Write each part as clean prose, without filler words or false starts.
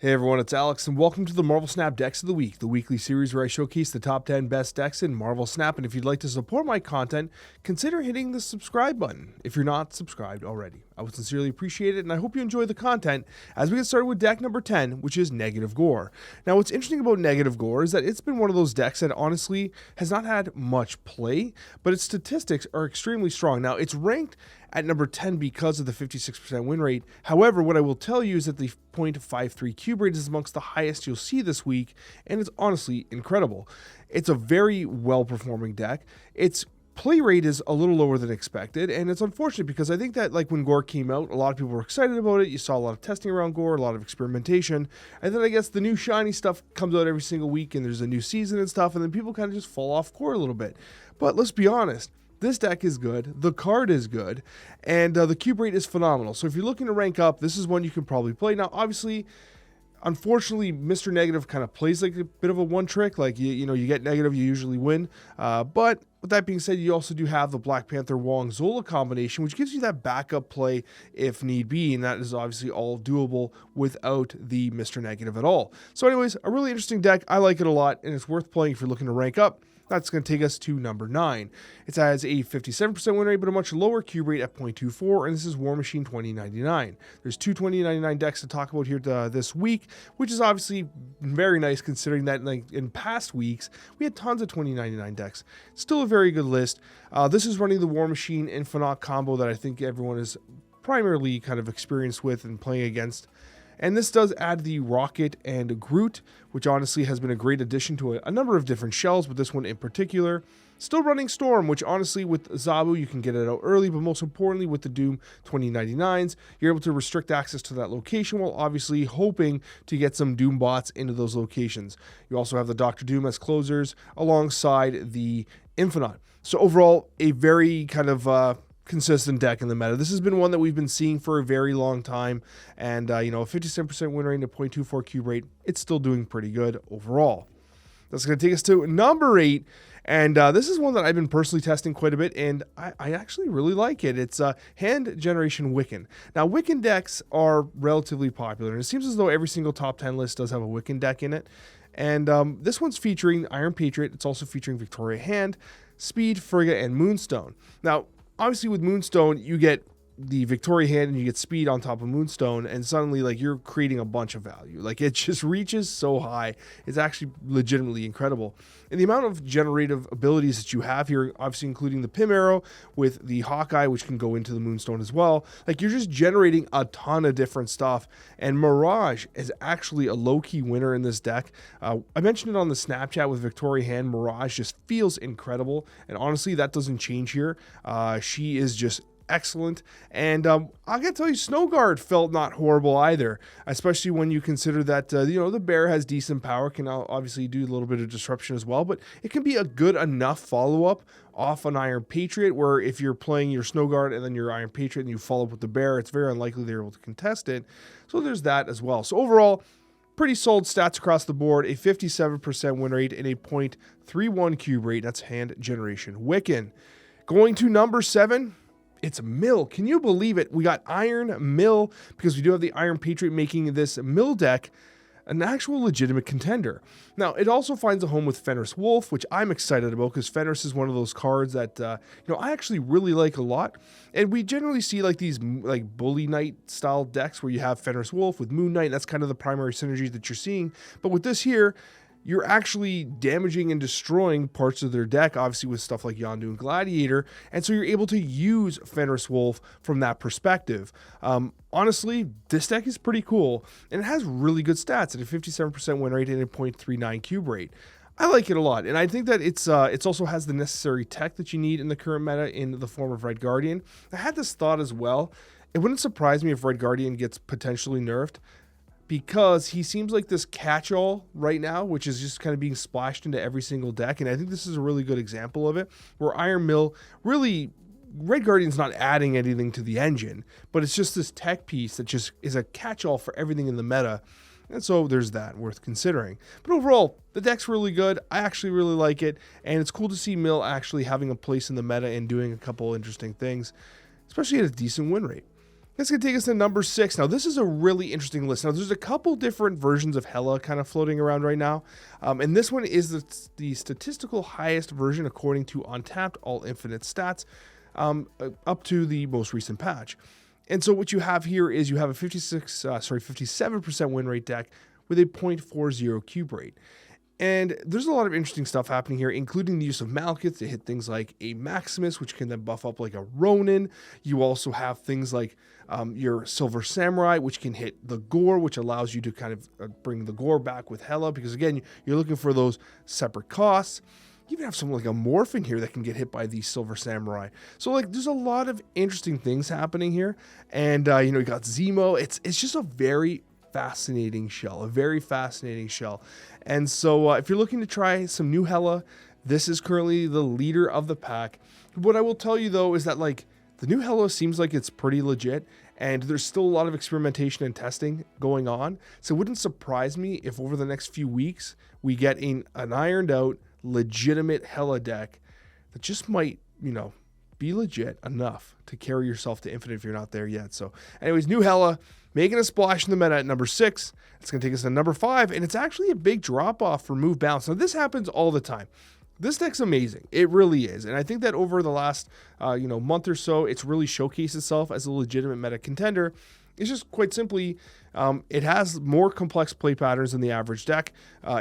Hey everyone, it's Alex, and welcome to the Marvel Snap Decks of the Week, the weekly series where I showcase the top 10 best decks in Marvel Snap. And if you'd like to support my content, consider hitting the subscribe button if you're not subscribed already. I would sincerely appreciate it, and I hope you enjoy the content as we get started with deck number 10, which is Negative Gore. Now, what's interesting about Negative Gore is that it's been one of those decks that honestly has not had much play, but its statistics are extremely strong. Now, it's ranked at number 10 because of the 56% win rate. However, what I will tell you is that the 0.53 cube rate is amongst the highest you'll see this week, and it's honestly incredible. It's a very well-performing deck. Its play rate is a little lower than expected, and it's unfortunate because I think that like when Gore came out, a lot of people were excited about it. You saw a lot of testing around Gore, a lot of experimentation, and then I guess the new shiny stuff comes out every single week, and there's a new season and stuff, and then people kind of just fall off Gore a little bit. But let's be honest, this deck is good, the card is good, and the cube rate is phenomenal. So if you're looking to rank up, this is one you can probably play. Now, obviously, unfortunately, Mr. Negative kind of plays like a bit of a one trick. Like, you know, you get negative, you usually win. But with that being said, you also do have the Black Panther Wong Zola combination, which gives you that backup play if need be, and that is obviously all doable without the Mr. Negative at all. So anyways, a really interesting deck. I like it a lot, and it's worth playing if you're looking to rank up. That's going to take us to number 9. It has a 57% win rate, but a much lower cube rate at 0.24, and this is War Machine 2099. There's two 2099 decks to talk about here this week, which is obviously very nice considering that in past weeks, we had tons of 2099 decks. Still a very good list. This is running the War Machine Infinite combo that I think everyone is primarily kind of experienced with and playing against. And this does add the Rocket and Groot, which honestly has been a great addition to a number of different shells, but this one in particular. Still running Storm, which honestly with Zabu you can get it out early, but most importantly with the Doom 2099s, you're able to restrict access to that location while obviously hoping to get some Doom bots into those locations. You also have the Dr. Doom as closers alongside the Infinite. So overall, a very kind of consistent deck in the meta. This has been one that we've been seeing for a very long time, and you know, a 57% win rate and a 0.24 cube rate, it's still doing pretty good overall. That's going to take us to number 8, and this is one that I've been personally testing quite a bit, and I actually really like it. It's Hand Generation Wiccan. Now, Wiccan decks are relatively popular, and it seems as though every single top 10 list does have a Wiccan deck in it, and this one's featuring Iron Patriot. It's also featuring Victoria Hand, Speed, Frigga, and Moonstone. Now, obviously with Moonstone, you get the Victoria Hand and you get Speed on top of Moonstone, and suddenly like you're creating a bunch of value. Like it just reaches so high. It's actually legitimately incredible. And the amount of generative abilities that you have here, obviously including the Pym Arrow with the Hawkeye, which can go into the Moonstone as well. Like you're just generating a ton of different stuff. And Mirage is actually a low-key winner in this deck. I mentioned it on the Snapchat with Victoria Hand. Mirage just feels incredible. And honestly, that doesn't change here. She is just excellent, and I gotta tell you, Snowguard felt not horrible either, especially when you consider that you know, the bear has decent power, can obviously do a little bit of disruption as well, but it can be a good enough follow-up off an Iron Patriot, where if you're playing your Snowguard and then your Iron Patriot and you follow up with the bear, it's very unlikely they're able to contest it. So there's that as well. So overall, pretty solid stats across the board, a 57% win rate and a 0.31 cube rate. That's Hand Generation Wiccan. Going to number 7, it's Mill. Can you believe it? We got Iron Mill because we do have the Iron Patriot making this Mill deck an actual legitimate contender. Now, it also finds a home with Fenris Wolf, which I'm excited about because Fenris is one of those cards that you know, I actually really like a lot. And we generally see like these like Bully Knight style decks where you have Fenris Wolf with Moon Knight. That's kind of the primary synergy that you're seeing. But with this here, you're actually damaging and destroying parts of their deck, obviously with stuff like Yondu and Gladiator, and so you're able to use Fenris Wolf from that perspective. Honestly, this deck is pretty cool, and it has really good stats at a 57% win rate and a 0.39 cube rate. I like it a lot, and I think that it's also has the necessary tech that you need in the current meta in the form of Red Guardian. I had this thought as well. It wouldn't surprise me if Red Guardian gets potentially nerfed, because he seems like this catch-all right now, which is just kind of being splashed into every single deck. And I think this is a really good example of it, where Iron Mill really, Red Guardian's not adding anything to the engine, but it's just this tech piece that just is a catch-all for everything in the meta. And so there's that worth considering. But overall, the deck's really good. I actually really like it. And it's cool to see Mill actually having a place in the meta and doing a couple interesting things, especially at a decent win rate. That's going to take us to number 6. Now, this is a really interesting list. Now, there's a couple different versions of Hela kind of floating around right now. And this one is the statistical highest version according to Untapped All Infinite Stats up to the most recent patch. And so what you have here is you have a 57% win rate deck with a 0.40 cube rate. And there's a lot of interesting stuff happening here, including the use of Malekith to hit things like a Maximus, which can then buff up like a Ronin. You also have things like your Silver Samurai, which can hit the Gore, which allows you to kind of bring the Gore back with Hela, because again, you're looking for those separate costs. You even have something like a Morph in here that can get hit by the Silver Samurai. So like, there's a lot of interesting things happening here. And you know, you got Zemo. It's just a very fascinating shell, And so if you're looking to try some new Hela, this is currently the leader of the pack. What I will tell you though is that like the new Hela seems like it's pretty legit, and there's still a lot of experimentation and testing going on. So it wouldn't surprise me if over the next few weeks we get an ironed out legitimate Hela deck that just might, you know, be legit enough to carry yourself to infinite if you're not there yet. So anyways, new Hela making a splash in the meta at number 6. It's going to take us to number 5, and it's actually a big drop-off for move bounce. Now, this happens all the time. This deck's amazing. It really is. And I think that over the last month or so, it's really showcased itself as a legitimate meta contender. It's just quite simply, it has more complex play patterns than the average deck.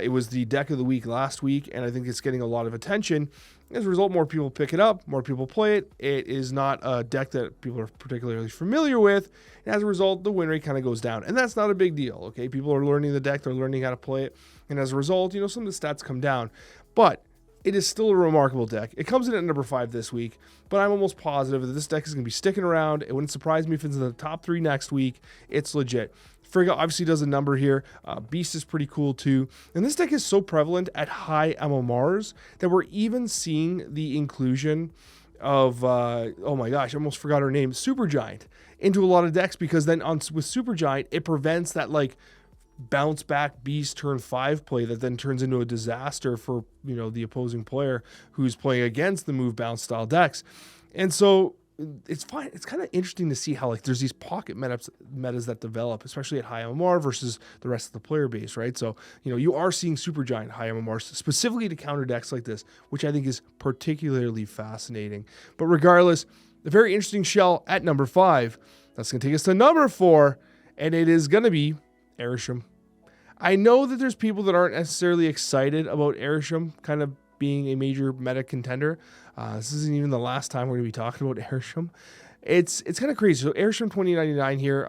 It was the deck of the week last week, and I think it's getting a lot of attention. As a result, more people pick it up, more people play it. It is not a deck that people are particularly familiar with. And as a result, the win rate kind of goes down. And that's not a big deal, okay? People are learning the deck, they're learning how to play it. And as a result, you know, some of the stats come down. But it is still a remarkable deck. It comes in at number 5 this week, but I'm almost positive that this deck is going to be sticking around. It wouldn't surprise me if it's in the top 3 next week. It's legit. Frigga obviously does a number here. Beast is pretty cool too. And this deck is so prevalent at high MMRs that we're even seeing the inclusion of, oh my gosh, I almost forgot her name, Supergiant, into a lot of decks, because then with Supergiant, it prevents that like bounce back beast turn 5 play that then turns into a disaster for, you know, the opposing player who's playing against the move bounce style decks. And so it's fine. It's kind of interesting to see how like there's these pocket metas that develop, especially at high MMR versus the rest of the player base, right? So, you know, you are seeing Supergiant high MMR specifically to counter decks like this, which I think is particularly fascinating. But regardless, a very interesting shell at number 5. That's going to take us to number 4, and it is going to be Arishem. I know that there's people that aren't necessarily excited about Arishem kind of being a major meta contender. This isn't even the last time we're going to be talking about Arishem. It's kind of crazy. So Arishem 2099 here,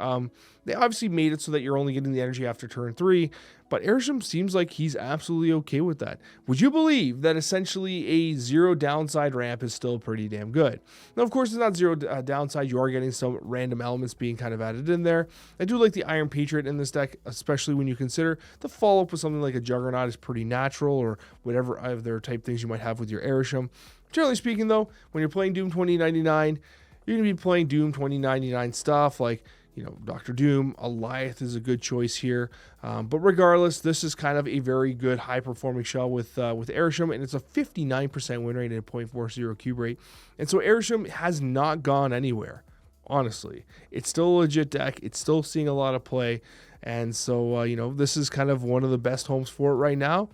they obviously made it so that you're only getting the energy after turn 3, but Arishem seems like he's absolutely okay with that. Would you believe that essentially a 0 downside ramp is still pretty damn good? Now, of course, it's not 0 downside. You are getting some random elements being kind of added in there. I do like the Iron Patriot in this deck, especially when you consider the follow-up with something like a Juggernaut is pretty natural, or whatever other type things you might have with your Arishem. Generally speaking, though, when you're playing Doom 2099, you're going to be playing Doom 2099 stuff like, you know, Dr. Doom. Alioth is a good choice here. But regardless, this is kind of a very good high-performing shell with Arishem, and it's a 59% win rate and a 0.40 cube rate. And so Arishem has not gone anywhere, honestly. It's still a legit deck. It's still seeing a lot of play. And so, you know, this is kind of one of the best homes for it right now.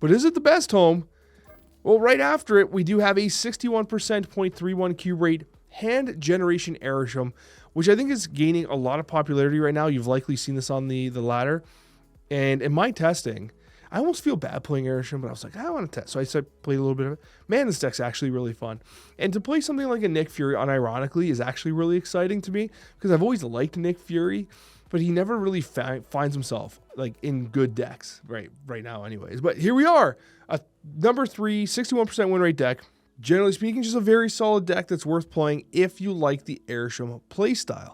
But is it the best home? Well, right after it, we do have a 61% 0.31 cube rate hand generation Arishem, which I think is gaining a lot of popularity right now. You've likely seen this on the ladder. And in my testing, I almost feel bad playing Arishem, but I was like, I want to test. So I played a little bit of it. Man, this deck's actually really fun. And to play something like a Nick Fury unironically is actually really exciting to me, because I've always liked Nick Fury, but he never really finds himself like in good decks right now anyways. But here we are, a number 3, 61% win rate deck. Generally speaking, just a very solid deck that's worth playing if you like the Arishem playstyle.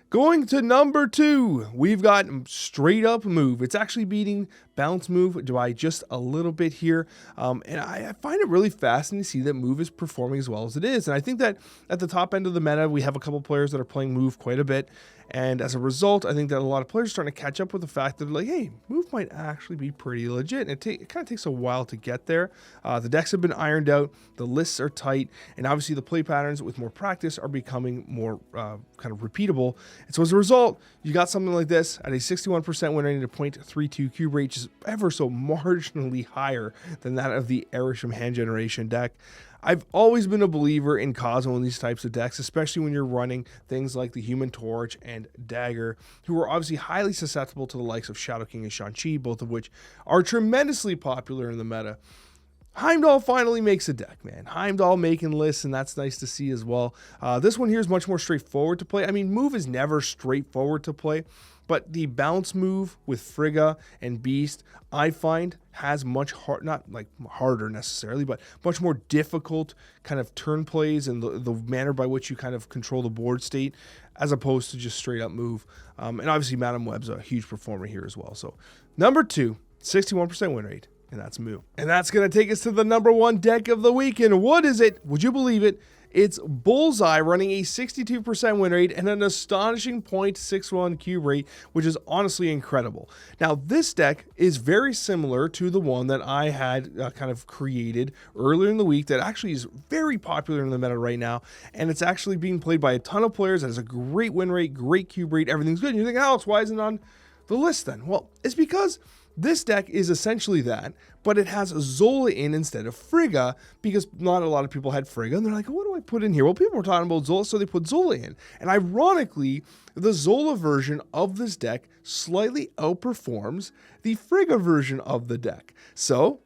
Going to number 2, we've got straight up move. It's actually beating bounce move by just a little bit here. And I find it really fascinating to see that move is performing as well as it is. And I think that at the top end of the meta, we have a couple players that are playing move quite a bit. And as a result, I think that a lot of players are starting to catch up with the fact that they're like, hey, move might actually be pretty legit. And it kind of takes a while to get there. The decks have been ironed out, the lists are tight, and obviously the play patterns with more practice are becoming more kind of repeatable. And so as a result, you got something like this at a 61% win rate and a 0.32 cube rate, which is ever so marginally higher than that of the Erisham hand generation deck. I've always been a believer in Cosmo in these types of decks, especially when you're running things like the Human Torch and Dagger, who are obviously highly susceptible to the likes of Shadow King and Shang-Chi, both of which are tremendously popular in the meta. Heimdall finally makes a deck, man. Heimdall making lists, and that's nice to see as well. This one here is much more straightforward to play. I mean, move is never straightforward to play, but the bounce move with Frigga and Beast, I find, has much not like harder necessarily, but much more difficult kind of turn plays and the manner by which you kind of control the board state, as opposed to just straight up move. And obviously, Madam Web's a huge performer here as well. So, number 2, 61% win rate. And that's Moo. And that's going to take us to the number 1 deck of the week. And what is it? Would you believe it? It's Bullseye running a 62% win rate and an astonishing 0.61 cube rate, which is honestly incredible. Now, this deck is very similar to the one that I had kind of created earlier in the week that actually is very popular in the meta right now. And it's actually being played by a ton of players. It has a great win rate, great cube rate, everything's good. And you're thinking, Alex, why isn't it on the list then? Well, it's because this deck is essentially that, but it has Zola in instead of Frigga, because not a lot of people had Frigga, and they're like, what do I put in here? Well, people were talking about Zola, so they put Zola in. And ironically, the Zola version of this deck slightly outperforms the Frigga version of the deck. So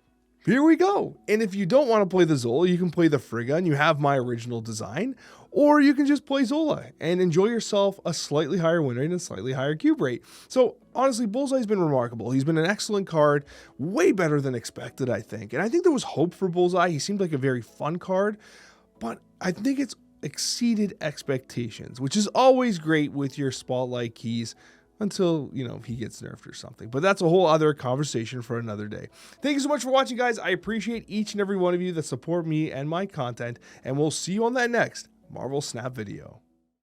here we go. And if you don't want to play the Zola, you can play the Frigga, and you have my original design, or you can just play Zola and enjoy yourself a slightly higher win rate and a slightly higher cube rate. So honestly, Bullseye's been remarkable. He's been an excellent card, way better than expected, I think. And I think there was hope for Bullseye. He seemed like a very fun card, but I think it's exceeded expectations, which is always great with your Spotlight keys, until, you know, he gets nerfed or something. But that's a whole other conversation for another day. Thank you so much for watching, guys. I appreciate each and every one of you that support me and my content, and we'll see you on that next Marvel Snap video.